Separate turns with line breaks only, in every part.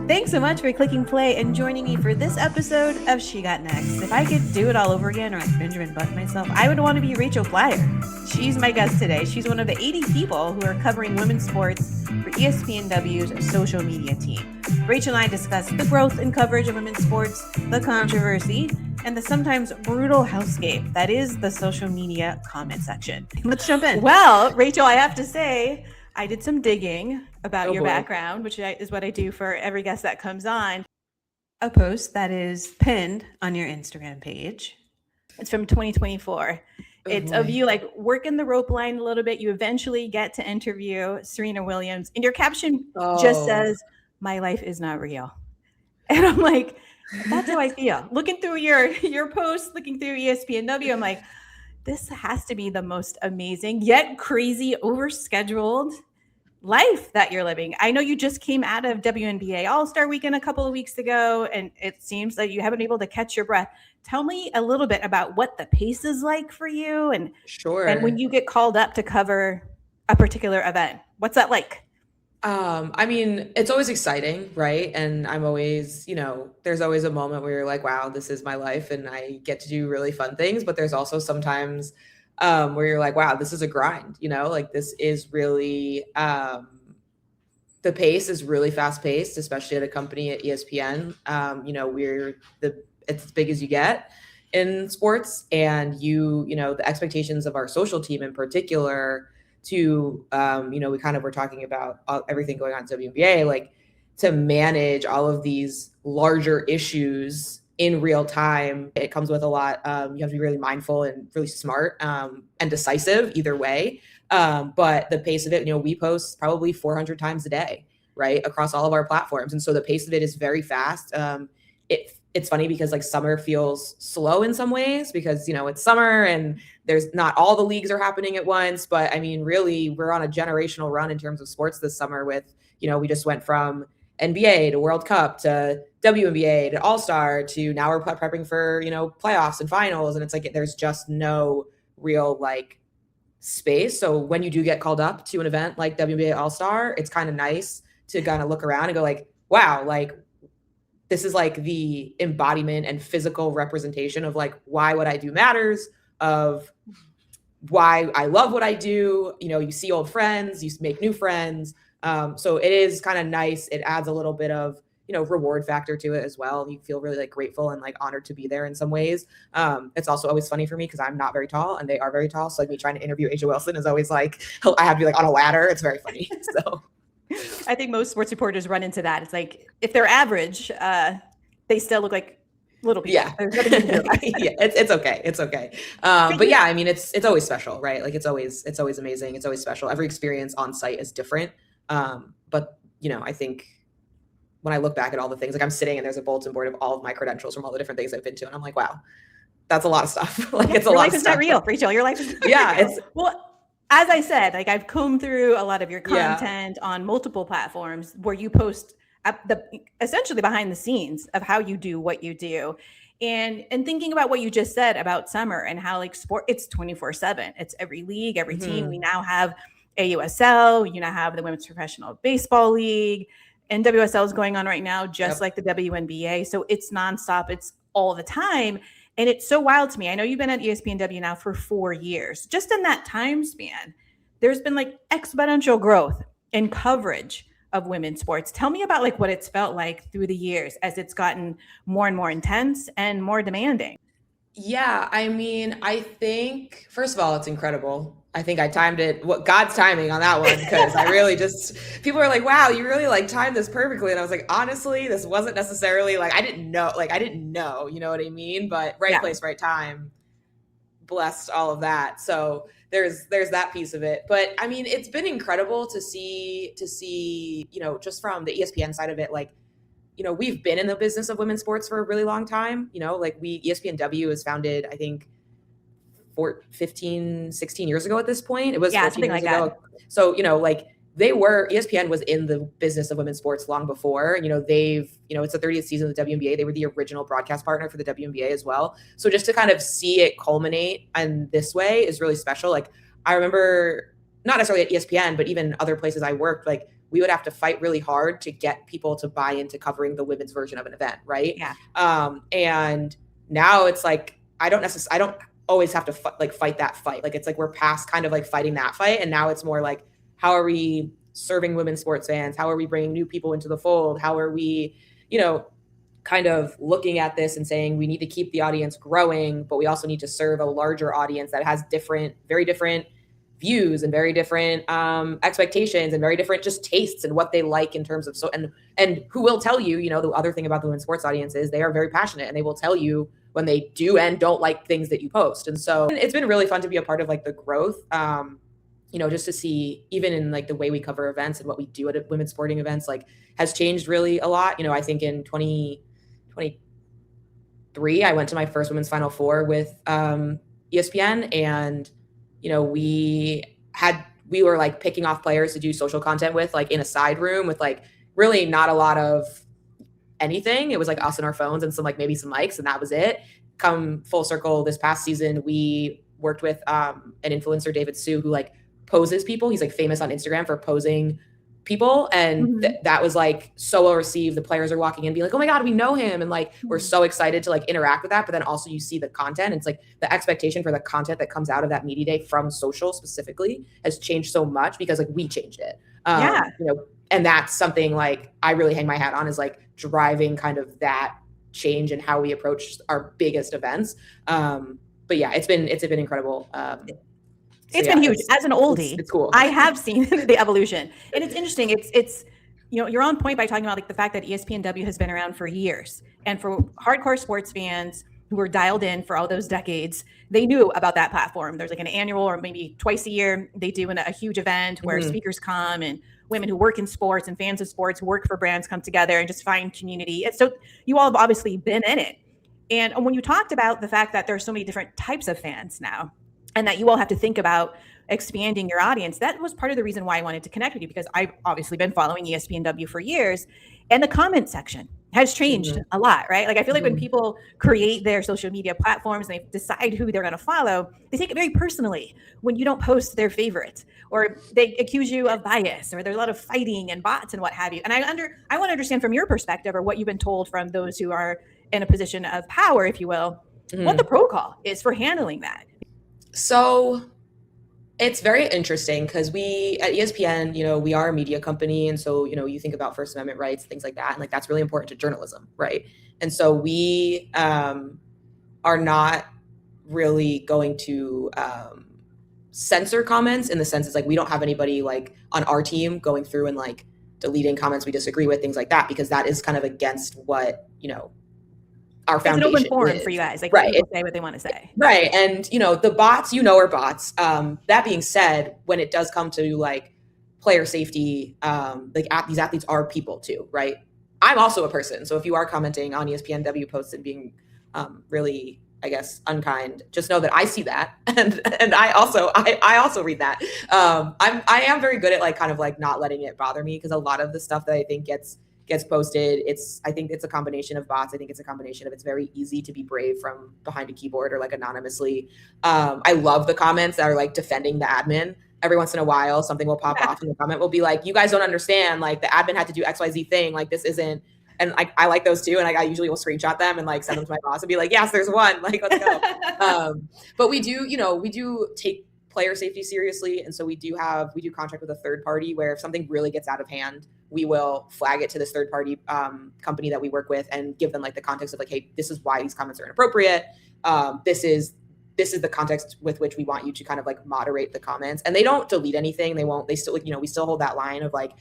Thanks so much for clicking play and joining me for this episode of She Got Next. If I could do it all over again, or like Benjamin Button myself, I would want to be Rachel Bleier. She's my guest today. She's one of the 80 people who are covering women's sports for ESPNW's social media team. Rachel and I discuss the growth in coverage of women's sports, the controversy, and the sometimes brutal hellscape that is the social media comment section. Let's jump in. Well, Rachel, I have to say, I did some digging about your background, which is what I do for every guest that comes on. A post that is pinned on your Instagram page. It's from 2024. It's of you like working the rope line a little bit. You eventually get to interview Serena Williams, and your caption just says, "My life is not real." And I'm like, that's how I feel. Looking through your posts, looking through ESPNW, I'm like, this has to be the most amazing yet crazy overscheduled life that you're living. I know you just came out of WNBA All Star weekend a couple of weeks ago, and it seems like you haven't been able to catch your breath. Tell me a little bit about what the pace is like for you, and and when you get called up to cover a particular event. What's that like?
I mean, it's always exciting, right? And I'm always, there's always a moment where you're like, wow, this is my life and I get to do really fun things. But there's also sometimes where you're like, wow, this is a grind, like this is really, the pace is really fast paced, especially at a company at ESPN. It's as big as you get in sports, and the expectations of our social team in particular to, we kind of were talking about everything going on at WNBA, like to manage all of these larger issues in real time. It comes with a lot. You have to be really mindful and really smart and decisive either way. But the pace of it, we post probably 400 times a day, right, across all of our platforms. And so the pace of it is very fast. It's funny because like summer feels slow in some ways because, it's summer and there's not all the leagues are happening at once. But I mean, really, we're on a generational run in terms of sports this summer with, we just went from NBA to World Cup to WNBA to All Star to now we're prepping for, playoffs and finals. And it's like, there's just no real like space. So when you do get called up to an event like WNBA All Star, it's kind of nice to kind of look around and go like, wow, like this is like the embodiment and physical representation of like why what I do matters, of why I love what I do. You see old friends, you make new friends. So it is kind of nice. It adds a little bit of, reward factor to it as well. You feel really like grateful and like honored to be there in some ways. It's also always funny for me because I'm not very tall and they are very tall. So like me trying to interview Asia Wilson is always like, I have to be like on a ladder. It's very funny. So
I think most sports reporters run into that. It's like, if they're average, they still look like little people.
Yeah. Yeah, it's okay. It's okay. But yeah, I mean, it's always special, right? Like it's always amazing. It's always special. Every experience on site is different. But I think when I look back at all the things, like I'm sitting and there's a bulletin board of all of my credentials from all the different things I've been to. And I'm like, wow, that's a lot of stuff. Like it's a lot of stuff. Your life is not
real, Rachel. Your life is
not real.
Well, as I said, like I've combed through a lot of your content on multiple platforms where you post essentially behind the scenes of how you do what you do. And thinking about what you just said about summer and how like sport, it's 24/7. It's every league, every team. We now have AUSL, you now have the Women's Professional Baseball League, and WSL is going on right now, just like the WNBA. So it's nonstop. It's all the time. And it's so wild to me. I know you've been at ESPNW now for 4 years. Just in that time span, there's been like exponential growth in coverage of women's sports. Tell me about like what it's felt like through the years as it's gotten more and more intense and more demanding.
Yeah, I mean, I think, first of all, it's incredible. I think I timed it, God's timing on that one, because I really people are like, wow, you really like timed this perfectly. And I was like, honestly, this wasn't necessarily like, I didn't know, you know what I mean? But right place, right time, blessed all of that. So there's that piece of it. But I mean, it's been incredible to see, just from the ESPN side of it, like, we've been in the business of women's sports for a really long time. Like ESPNW was founded, I think, 16 years ago at this point. It was 14 years ago. So, ESPN was in the business of women's sports long before. It's the 30th season of the WNBA. They were the original broadcast partner for the WNBA as well. So just to kind of see it culminate in this way is really special. Like I remember, not necessarily at ESPN, but even other places I worked, like we would have to fight really hard to get people to buy into covering the women's version of an event, right?
Yeah.
And now it's like I don't always have to fight that fight. Like it's like we're past kind of like fighting that fight, and now it's more like how are we serving women's sports fans? How are we bringing new people into the fold? How are we, kind of looking at this and saying we need to keep the audience growing, but we also need to serve a larger audience that has very different views and very different expectations and very different just tastes and what they like in terms of and who will tell you, the other thing about the women's sports audience is they are very passionate and they will tell you when they do and don't like things that you post. And so it's been really fun to be a part of like the growth, just to see even in like the way we cover events and what we do at women's sporting events, like has changed really a lot. I think in 2023, I went to my first women's Final Four with ESPN, and we were like picking off players to do social content with, like in a side room with like really not a lot of anything. It was like us and our phones and maybe some mics, and that was it. Come full circle this past season, we worked with an influencer, David Sue, who like poses people. He's like famous on Instagram for posing people, and that was like so well received. The players are walking in being like, oh my god, we know him, and like we're so excited to like interact with that. But then also you see the content, and it's like the expectation for the content that comes out of that media day from social specifically has changed so much because like we changed it. And that's something like I really hang my hat on, is like driving kind of that change in how we approach our biggest events. But yeah, it's been incredible.
It's been huge. As an oldie,
it's cool.
I have seen the evolution, and it's interesting. It's you're on point by talking about like the fact that ESPNW has been around for years, and for hardcore sports fans who were dialed in for all those decades, they knew about that platform. There's like an annual or maybe twice a year they do a huge event where speakers come and women who work in sports and fans of sports work for brands come together and just find community. And so you all have obviously been in it. And when you talked about the fact that there are so many different types of fans now, and that you all have to think about expanding your audience, that was part of the reason why I wanted to connect with you, because I've obviously been following ESPNW for years, and the comment section has changed a lot, right? Like I feel like when people create their social media platforms and they decide who they're going to follow, they take it very personally when you don't post their favorite, or they accuse you of bias, or there's a lot of fighting and bots and what have you. And I want to understand from your perspective, or what you've been told from those who are in a position of power, if you will, what the protocol is for handling that.
So it's very interesting because we at ESPN, we are a media company. And so, you think about First Amendment rights, things like that. And like, that's really important to journalism. Right. And so we are not really going to censor comments in the sense it's like, we don't have anybody like on our team going through and like deleting comments we disagree with, things like that, because that is kind of against what, our foundation.
It's an open forum for you guys. Like,
right.
People say what they want to say.
Right. And, the bots, are bots. That being said, when it does come to like player safety, like these athletes are people too, right? I'm also a person. So if you are commenting on ESPNW posts and being really, I guess, unkind, just know that I see that. And I also read that. I am very good at like kind of like not letting it bother me, because a lot of the stuff that I think gets posted, I think it's a combination of bots. I think it's a combination of it's very easy to be brave from behind a keyboard or like anonymously. I love the comments that are like defending the admin. Every once in a while, something will pop off and the comment will be like, you guys don't understand, like the admin had to do XYZ thing, like this isn't. And I like those too. And I usually will screenshot them and like send them to my boss and be like, yes, there's one, like, let's go. But we do take player safety seriously. And so we do contract with a third party where if something really gets out of hand, we will flag it to this third party company that we work with and give them like the context of like, hey, this is why these comments are inappropriate. This is the context with which we want you to kind of like moderate the comments. And they don't delete anything. They still like, we still hold that line of like,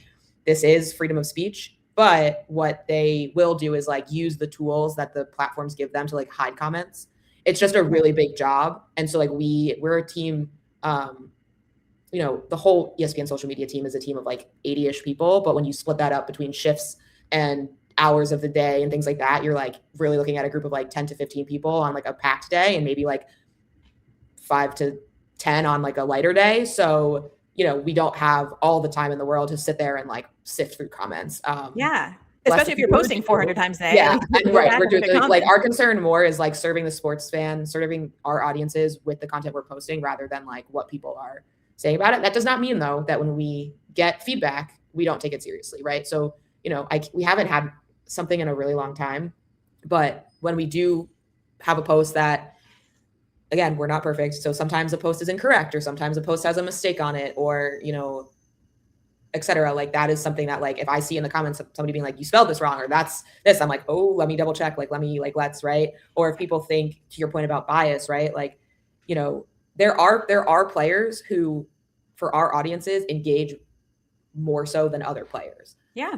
this is freedom of speech. But what they will do is like use the tools that the platforms give them to like hide comments. It's just a really big job. And so like we're a team, the whole ESPN social media team is a team of like 80-ish people. But when you split that up between shifts and hours of the day and things like that, you're like really looking at a group of like 10 to 15 people on like a packed day, and maybe like 5 to 10 on like a lighter day. So, we don't have all the time in the world to sit there and like sift through comments.
Especially if you're posting 400 times a day.
Yeah, right. We're doing like our concern more is like serving the sports fan, serving our audiences with the content we're posting rather than like what people are saying about it. That does not mean though that when we get feedback, we don't take it seriously, right? So, we haven't had something in a really long time, but when we do have a post that, again, we're not perfect. So sometimes a post is incorrect, or sometimes a post has a mistake on it, or, et cetera. Like, that is something that, like, if I see in the comments somebody being like, you spelled this wrong, or that's this, I'm like, oh, let me double check. Like, let's, right. Or if people think, to your point about bias, right? Like, there are players who, for our audiences, engage more so than other players.
Yeah.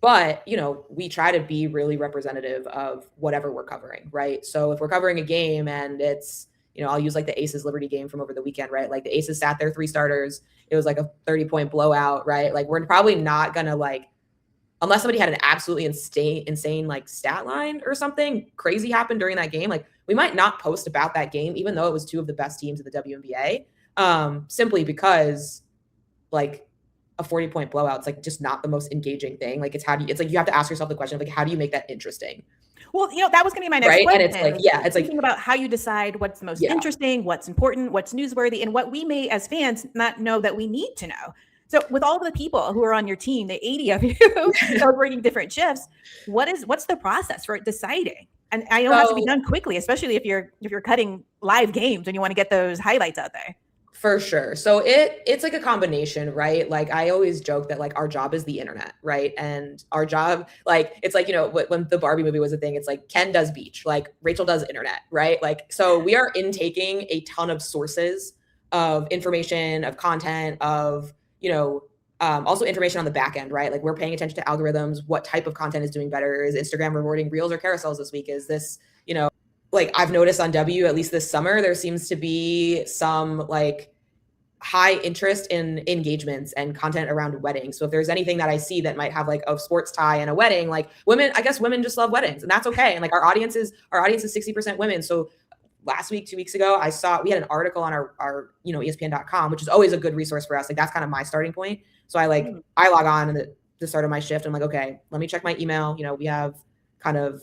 But, we try to be really representative of whatever we're covering, right? So if we're covering a game and it's, I'll use like the Aces Liberty game from over the weekend, right? Like, the Aces sat their 3 starters. It was like a 30-point blowout, right? Like, we're probably not going to, like, unless somebody had an absolutely insane like stat line or something crazy happened during that game, like, we might not post about that game, even though it was 2 of the best teams in the WNBA, simply because, like, a 40-point blowout, it's like just not the most engaging thing. Like, it's like you have to ask yourself the question of, like, how do you make that interesting?
Well, that was going to be my next question.
And it's like, it's like
thinking about how you decide what's most interesting, what's important, what's newsworthy, and what we may, as fans, not know that we need to know. So with all the people who are on your team, the 80 of you who are working different shifts, what's the process for deciding? And I know it has to be done quickly, especially if you're cutting live games and you want to get those highlights out there.
For sure. So it's like a combination, right? Like, I always joke that, like, our job is the internet, right? And our job, like, it's like, when the Barbie movie was a thing, it's like Ken does beach, like Rachel does internet, right? Like, so we are intaking a ton of sources of information, of content, of, also information on the back end, right? Like, we're paying attention to algorithms. What type of content is doing better? Is Instagram rewarding reels or carousels this week? Is this, like, I've noticed on W, at least this summer, there seems to be some, like, high interest in engagements and content around weddings. So if there's anything that I see that might have, like, a sports tie and a wedding, like, women just love weddings, and that's okay. And, like, our audience is 60% women. So last week, 2 weeks ago, I saw we had an article on our ESPN.com, which is always a good resource for us. Like, that's kind of my starting point. So I log on at the start of my shift. I'm like, okay, let me check my email. We have kind of,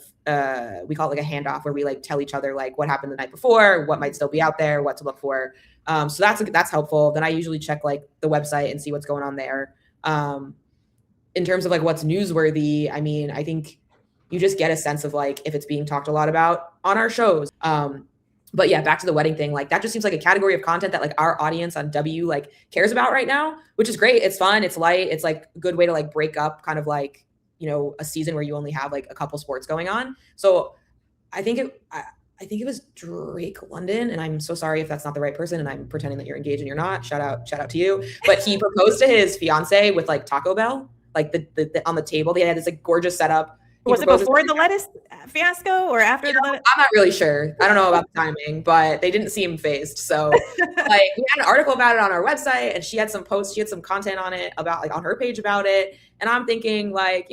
we call it like a handoff, where we, like, tell each other, like, what happened the night before, what might still be out there, what to look for. So that's helpful. Then I usually check, like, the website and see what's going on there. In terms of, like, what's newsworthy, I mean, I think you just get a sense of, like, if it's being talked a lot about on our shows. But yeah, back to the wedding thing, like, that just seems like a category of content that, like, our audience on W, like, cares about right now, which is great. It's fun. It's light. It's, like, a good way to, like, break up kind of, like, a season where you only have, like, a couple sports going on. So I think it was Drake London, and I'm so sorry if that's not the right person and I'm pretending that you're engaged and you're not. Shout out to you. But he proposed to his fiance with, like, Taco Bell, like, the on the table. They had this, like, gorgeous setup.
Was it before the lettuce fiasco or after the lettuce?
I'm not really sure. I don't know about the timing, but they didn't seem phased. So, like, we had an article about it on our website, and she had some posts, she had some content on it about, like, on her page about it. And I'm thinking, like,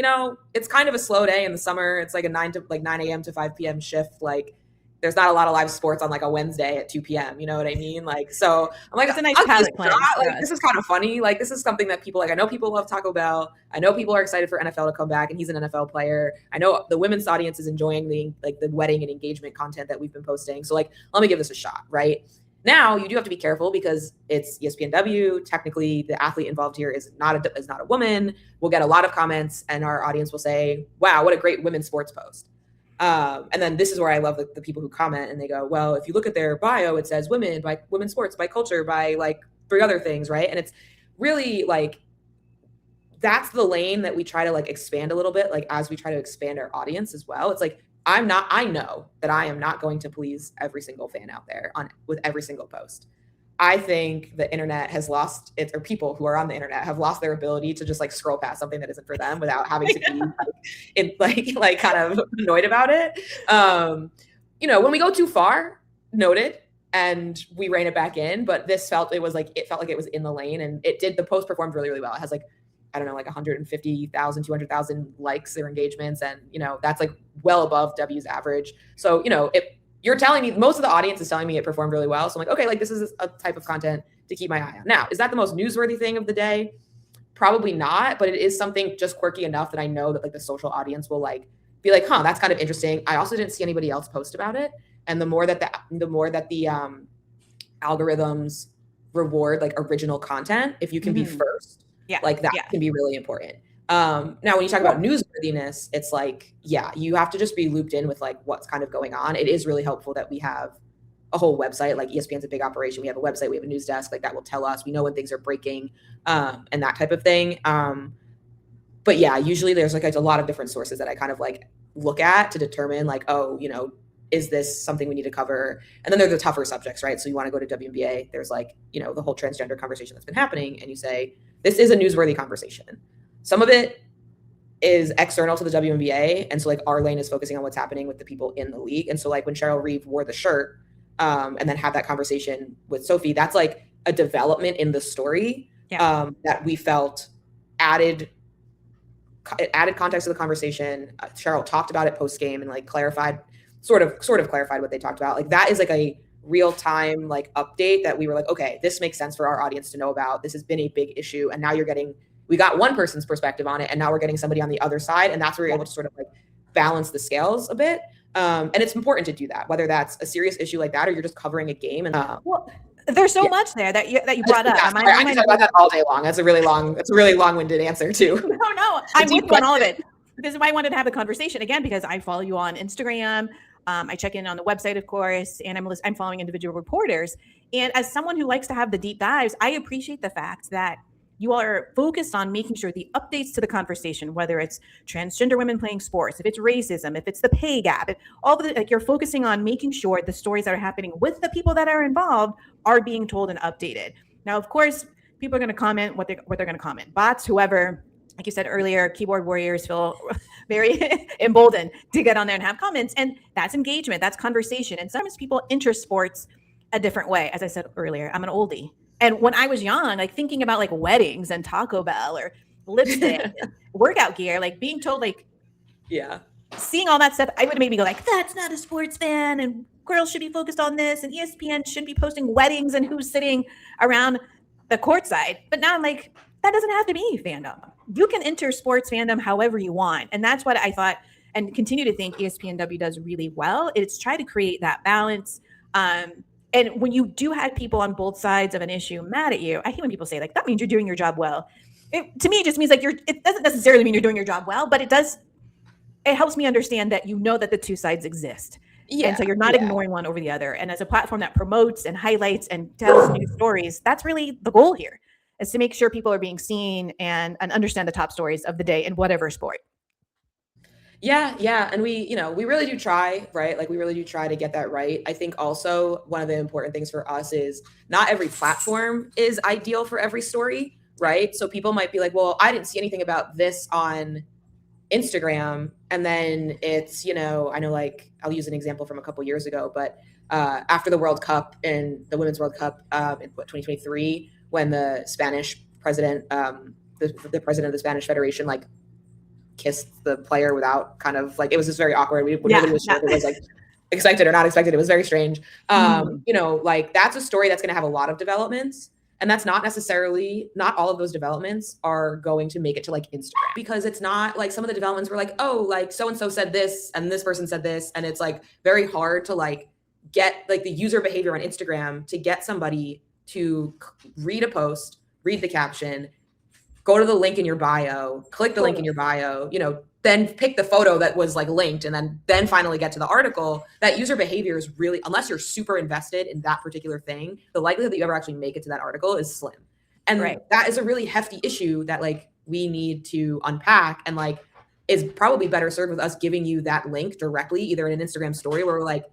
it's kind of a slow day in the summer. It's like a 9 a.m. to 5 p.m. shift. Like, there's not a lot of live sports on, like, a Wednesday at 2 p.m. You know what I mean? Like, so I'm like,
it's a nice palate cleanse.
Like, this is kind of funny. Like, this is something that people, like, I know people love Taco Bell. I know people are excited for NFL to come back, and he's an NFL player. I know the women's audience is enjoying the wedding and engagement content that we've been posting. So, like, let me give this a shot, right? Now, you do have to be careful because it's ESPNW. Technically, the athlete involved here is not a woman. We'll get a lot of comments, and our audience will say, wow, what a great women's sports post. And then this is where I love the people who comment, and they go, well, if you look at their bio, it says women, by women's sports, by culture, by, like, 3 other things, right? And it's really, like, that's the lane that we try to, like, expand a little bit, like, as we try to expand our audience as well. It's like, I know that I am not going to please every single fan out there with every single post. I think the internet has lost it, or people who are on the internet have lost their ability to just, like, scroll past something that isn't for them without having to be like kind of annoyed about it. When we go too far, noted, and we rein it back in. But it felt like it was in the lane, and the post performed really, really well. It has, like, I don't know, like 150,000, 200,000 likes or engagements. And, that's, like, well above W's average. So, you're telling me, most of the audience is telling me it performed really well. So I'm like, okay, like, this is a type of content to keep my eye on. Now, is that the most newsworthy thing of the day? Probably not, but it is something just quirky enough that I know that, like, the social audience will, like, be like, huh, that's kind of interesting. I also didn't see anybody else post about it. And the more that the algorithms reward, like, original content, if you can be first,
Yeah.
Like that can be really important. Now when you talk about newsworthiness, it's like, yeah, you have to just be looped in with like what's kind of going on. It is really helpful that we have a whole website. Like ESPN's a big operation. We have a website, we have a news desk, like that will tell us, we know when things are breaking, and that type of thing. But yeah, usually there's like a lot of different sources that I kind of like look at to determine like, oh, you know, is this something we need to cover? And then there's the tougher subjects, right? So you want to go to WNBA, there's like, you know, the whole transgender conversation that's been happening, and you say, this is a newsworthy conversation. Some of it is external to the WNBA. And so like our lane is focusing on what's happening with the people in the league. And so like when Cheryl Reeve wore the shirt, and then had that conversation with Sophie, that's like a development in the story that we felt added context to the conversation. Cheryl talked about it post game and like clarified, sort of clarified what they talked about. Like that is like a real time like update that we were like, okay, this makes sense for our audience to know about. This has been a big issue, and now we got one person's perspective on it, and now we're getting somebody on the other side, and that's where we're able to sort of like balance the scales a bit. And it's important to do that, whether that's a serious issue like that or you're just covering a game. And
well, there's so much there that you brought up.
I can talk about that all day long. That's a really long-winded answer too.
No, I'm with you on all of it. This is why I wanted to have a conversation again, because I follow you on Instagram. I check in on the website, of course, and I'm following individual reporters. And as someone who likes to have the deep dives, I appreciate the fact that you are focused on making sure the updates to the conversation, whether it's transgender women playing sports, if it's racism, if it's the pay gap, all the like, you're focusing on making sure the stories that are happening with the people that are involved are being told and updated. Now, of course, people are going to comment what they're going to comment. Bots, whoever, like you said earlier, keyboard warriors feel very emboldened to get on there and have comments, and that's engagement, that's conversation. And sometimes people enter sports a different way. As I said earlier, I'm an oldie. And when I was young, like thinking about like weddings and Taco Bell or lipstick, and workout gear, like being told like, seeing all that stuff, I would have made me go like, that's not a sports fan, and girls should be focused on this, and ESPN shouldn't be posting weddings and who's sitting around the courtside. But now I'm like, that doesn't have to be fandom. You can enter sports fandom however you want. And that's what I thought and continue to think ESPNW does really well. It's try to create that balance. And when you do have people on both sides of an issue mad at you, I hate when people say like, that means you're doing your job well. To me, it just means like it doesn't necessarily mean you're doing your job well, but it helps me understand that you know that the two sides exist. Yeah, and so you're not ignoring one over the other. And as a platform that promotes and highlights and tells news stories, that's really the goal here, is to make sure people are being seen and understand the top stories of the day in whatever sport.
Yeah. And we really do try, right? Like we really do try to get that right. I think also one of the important things for us is not every platform is ideal for every story, right? So people might be like, well, I didn't see anything about this on Instagram. And then it's, I know, like, I'll use an example from a couple years ago, but after the World Cup and the Women's World Cup in 2023, when the Spanish president, the president of the Spanish Federation, like, kissed the player without kind of like, it was just very awkward. Nobody was sure if it was like expected or not expected. It was very strange. Like that's a story that's going to have a lot of developments, and that's not all of those developments are going to make it to like Instagram, because it's not like some of the developments were like, oh, like so-and-so said this and this person said this. And it's like very hard to like get like the user behavior on Instagram to get somebody to read a post, read the caption, go to the link in your bio, click the link in your bio, then pick the photo that was like linked, and then finally get to the article. That user behavior is really, unless you're super invested in that particular thing, the likelihood that you ever actually make it to that article is slim. And that is a really hefty issue that like we need to unpack, and like is probably better served with us giving you that link directly, either in an Instagram story where we're like,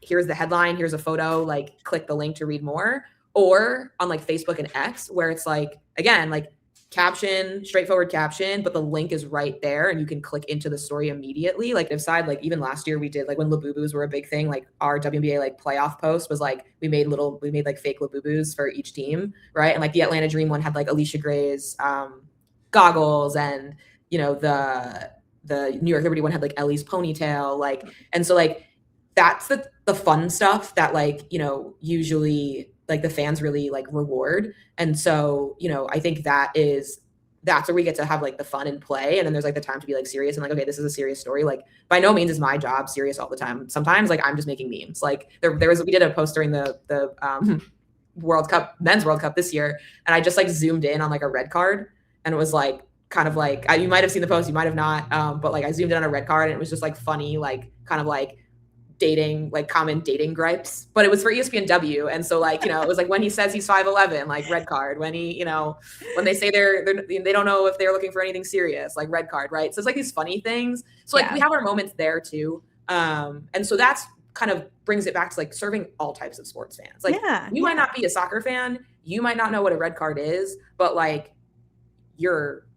here's the headline, here's a photo, like click the link to read more, or on like Facebook and X, where it's like, again, like caption, straightforward caption, but the link is right there and you can click into the story immediately. Like aside, like even last year we did, like when Labubus were a big thing, like our WNBA like playoff post was like, we made like fake Labubus for each team, right? And like the Atlanta Dream one had like Alicia Gray's goggles, and the New York Liberty one had like Ellie's ponytail, like, and so like that's the fun stuff that like usually like the fans really like reward. And so I think that's where we get to have like the fun and play, and then there's like the time to be like serious and like, okay, this is a serious story. Like by no means is my job serious all the time. Sometimes like I'm just making memes. Like we did a post during the World Cup, Men's World Cup this year, and I just like zoomed in on like a red card, and it was like kind of like you might have seen the post, you might have not, but like I zoomed in on a red card and it was just like funny, like kind of like dating, like common dating gripes, but it was for ESPNW. And so like, it was like when he says he's 5'11", like red card, when he, when they say they don't know if they're looking for anything serious, like red card, right? So it's like these funny things. So like we have our moments there too. And so that's kind of brings it back to like serving all types of sports fans. Like you might not be a soccer fan, you might not know what a red card is, but like you're,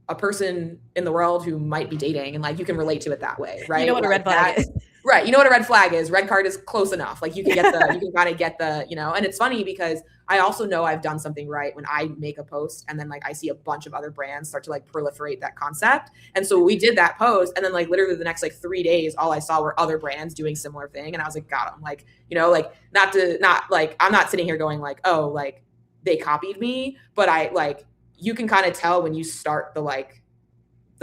a person in the world who might be dating and like you can relate to it that way, right?
You know what a red flag is.
Right. You know what a red flag is. Red card is close enough. Like you can get you can kind of get the, and it's funny because I also know I've done something right when I make a post and then like I see a bunch of other brands start to like proliferate that concept. And so we did that post and then like literally the next like 3 days, all I saw were other brands doing similar thing. And I was like, God, I'm like, like I'm not sitting here going like, oh, like they copied me, but I like, you can kind of tell when you start the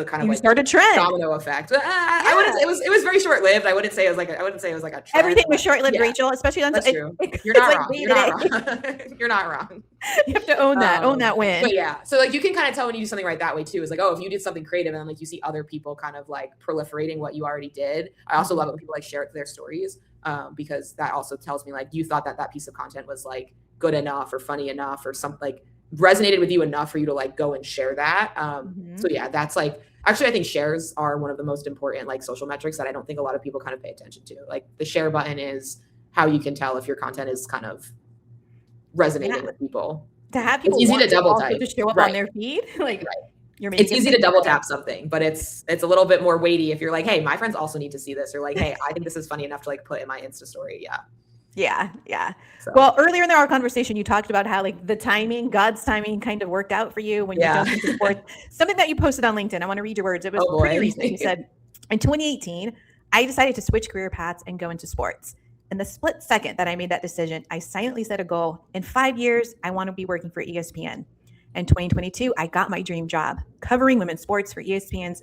kind of
start a trend
domino effect. I wouldn't. It was very short lived. I wouldn't say it was like a trend.
Everything was short lived, Rachel. Especially on
that's true. You're not wrong. You're not wrong. You're not wrong.
You have to own that win.
But yeah, so like you can kind of tell when you do something right that way too. Is like, oh, if you did something creative and then like you see other people kind of like proliferating what you already did. I also love it when people like share it to their stories because that also tells me like you thought that piece of content was like good enough or funny enough or something like resonated with you enough for you to like go and share that. So yeah, that's like, actually I think shares are one of the most important like social metrics that I don't think a lot of people kind of pay attention to. Like the share button is how you can tell if your content is kind of resonating with people.
To have people,
it's easy to double tap
to show up on their feed. Like
it's easy to double tap something, but it's a little bit more weighty if you're like, hey, my friends also need to see this, or like, hey, I think this is funny enough to like put in my Insta story.
Yeah. So. Well, earlier in our conversation, you talked about how like the timing, God's timing kind of worked out for you when you jumped into sports. Something that you posted on LinkedIn. I want to read your words. It was pretty recent. You said, in 2018, I decided to switch career paths and go into sports. In the split second that I made that decision, I silently set a goal. In 5 years, I want to be working for ESPN. In 2022, I got my dream job covering women's sports for ESPN's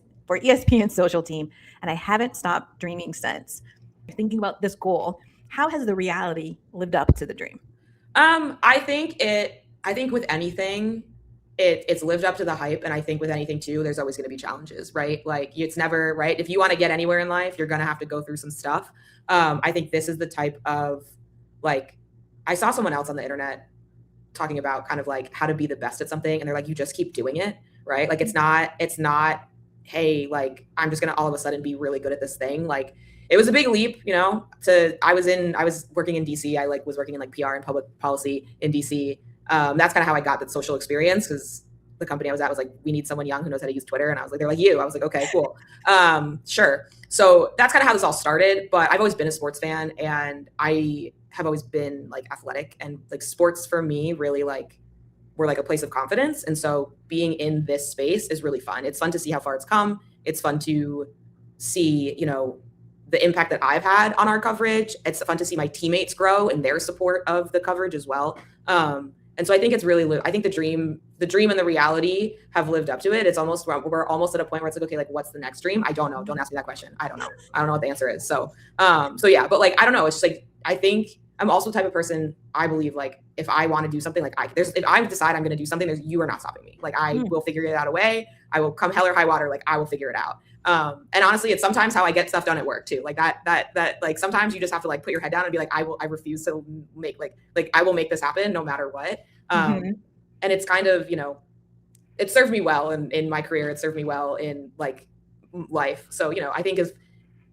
social team. And I haven't stopped dreaming since. Thinking about this goal, how has the reality lived up to the dream?
I think with anything, it's lived up to the hype. And I think with anything too, there's always going to be challenges, right? Like it's never right. If you want to get anywhere in life, you're going to have to go through some stuff. I think this is the type of like, I saw someone else on the internet talking about kind of like how to be the best at something. And they're like, you just keep doing it, right? Like it's not, hey, like I'm just going to all of a sudden be really good at this thing. Like, it was a big leap, I was working in DC. I was working in like PR and public policy in DC. That's kind of how I got that social experience because the company I was at was like, we need someone young who knows how to use Twitter. And I was like, they're like you. I was like, okay, cool. Sure. So that's kind of how this all started, but I've always been a sports fan and I have always been like athletic and like sports for me really like were like a place of confidence. And so being in this space is really fun. It's fun to see how far it's come. It's fun to see, the impact that I've had on our coverage. It's fun to see my teammates grow and their support of the coverage as well. And so I think it's really, I think the dream and the reality have lived up to it. It's almost, we're almost at a point where it's like, okay, like what's the next dream? I don't know. Don't ask me that question. I don't know. I don't know what the answer is. So yeah, but like, I don't know. It's just like, I think I'm also the type of person, I believe like, if I want to do something like if I decide I'm going to do something, you are not stopping me. Like I will figure it out a way. I will come hell or high water. Like I will figure it out. And honestly, it's sometimes how I get stuff done at work too. Like that, like sometimes you just have to like put your head down and be like, I refuse to make like I will make this happen no matter what. And it's kind of, it served me well in my career. It served me well in like life. So, I think if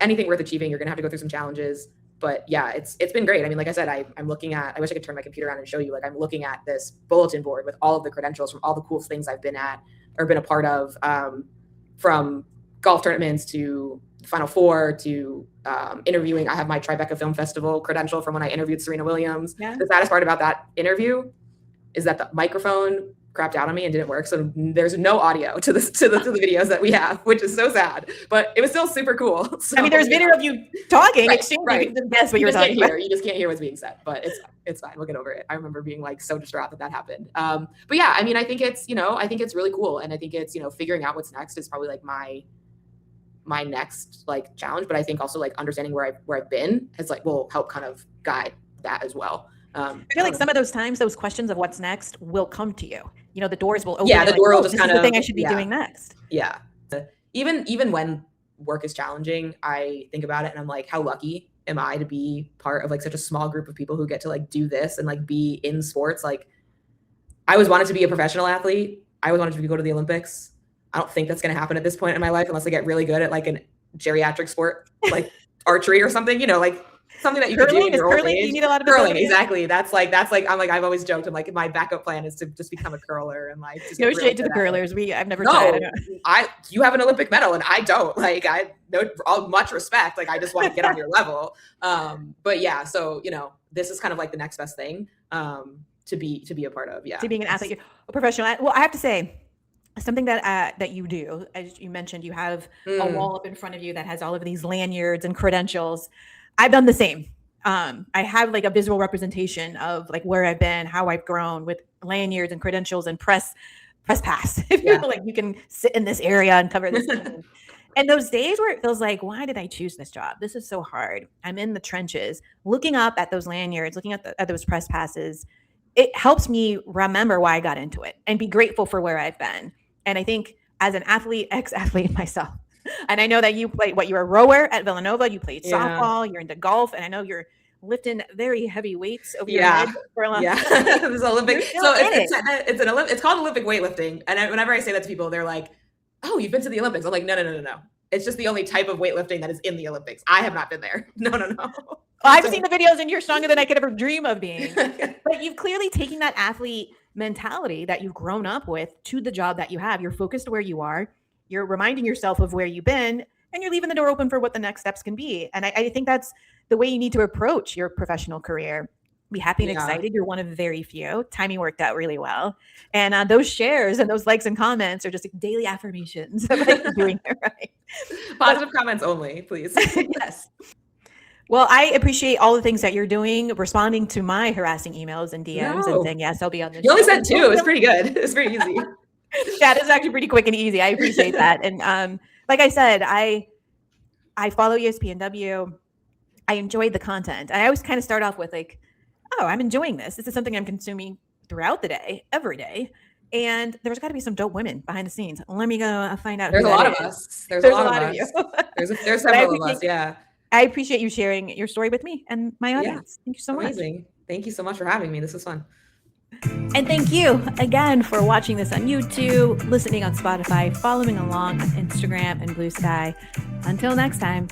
anything worth achieving, you're going to have to go through some challenges, but yeah, it's been great. I mean, like I said, I'm looking at, I wish I could turn my computer on and show you, like I'm looking at this bulletin board with all of the credentials from all the cool things I've been at or been a part of, from golf tournaments to Final Four to interviewing. I have my Tribeca Film Festival credential from when I interviewed Serena Williams. Yeah. The saddest part about that interview is that the microphone crapped out on me and didn't work. So there's no audio to the videos that we have, which is so sad, but it was still super cool. So,
I mean, there's video of you talking,
right,
exchanging.
Right.
Guess what you were talking about.
You just can't hear what's being said, but it's fine. We'll get over it. I remember being like so distraught that happened. But yeah, I mean, I think it's, I think it's really cool. And I think it's, figuring out what's next is probably like my next like challenge, but I think also like understanding where I've been has like will help kind of guide that as well.
I feel like some of those times, those questions of what's next will come to you. you know, the doors will open.
Yeah, the door will just kind of,
the thing I should be doing next.
Yeah. Even when work is challenging, I think about it and I'm like, how lucky am I to be part of like such a small group of people who get to like do this and like be in sports. Like I always wanted to be a professional athlete. I always wanted to go to the Olympics. I don't think that's going to happen at this point in my life unless I get really good at like a geriatric sport, like archery or something, you know, like something that you
curling,
can do in your old age.
You need a lot of
curling, exactly. That's like I'm like I've always joked. I'm like my backup plan is to just become a curler and like just
no shade to the curlers. I've never tried.
You have an Olympic medal and I don't. Like I know all much respect. Like I just want to get on your level. But yeah, so you know, this is kind of like the next best thing to be a part of. Yeah,
to being an athlete, a professional. Well, I have to say. Something that you do, as you mentioned, you have a wall up in front of you that has all of these lanyards and credentials. I've done the same. I have like a visual representation of like where I've been, how I've grown with lanyards and credentials and press pass. Like you can sit in this area and cover this. And those days where it feels like, why did I choose this job? This is so hard. I'm in the trenches, looking up at those lanyards, looking at those press passes. It helps me remember why I got into it and be grateful for where I've been. And I think as an athlete, ex-athlete myself, and I know that you played, you were a rower at Villanova, you played softball, you're into golf, and I know you're lifting very heavy weights over your head for a long time.
It was Olympic. So it's called Olympic weightlifting. And whenever I say that to people, they're like, oh, you've been to the Olympics. I'm like, no. It's just the only type of weightlifting that is in the Olympics. I have not been there. No.
Well, I've seen the videos and you're stronger than I could ever dream of being. But you've clearly taken that athlete mentality that you've grown up with to the job that you have. You're focused where you are. You're reminding yourself of where you've been, and you're leaving the door open for what the next steps can be. And I think that's the way you need to approach your professional career. Be happy and excited. You're one of very few. Timing worked out really well. And those shares and those likes and comments are just like daily affirmations of like doing it right.
Positive comments only, please.
Yes. Well, I appreciate all the things that you're doing, responding to my harassing emails and DMs and saying, yes, I'll be on this.
You only said 2. It was pretty good. It was pretty easy.
Yeah, it's actually pretty quick and easy. I appreciate that. And like I said, I follow ESPNW. I enjoyed the content. I always kind of start off with like, oh, I'm enjoying this. This is something I'm consuming throughout the day, every day. And there's got to be some dope women behind the scenes. Let me go find out.
There's a lot of us. There's a lot of you. There's several of us. Yeah.
I appreciate you sharing your story with me and my audience. Thank you so much.
Amazing. Thank you so much for having me. This was fun.
And thank you again for watching this on YouTube, listening on Spotify, following along on Instagram and Blue Sky. Until next time.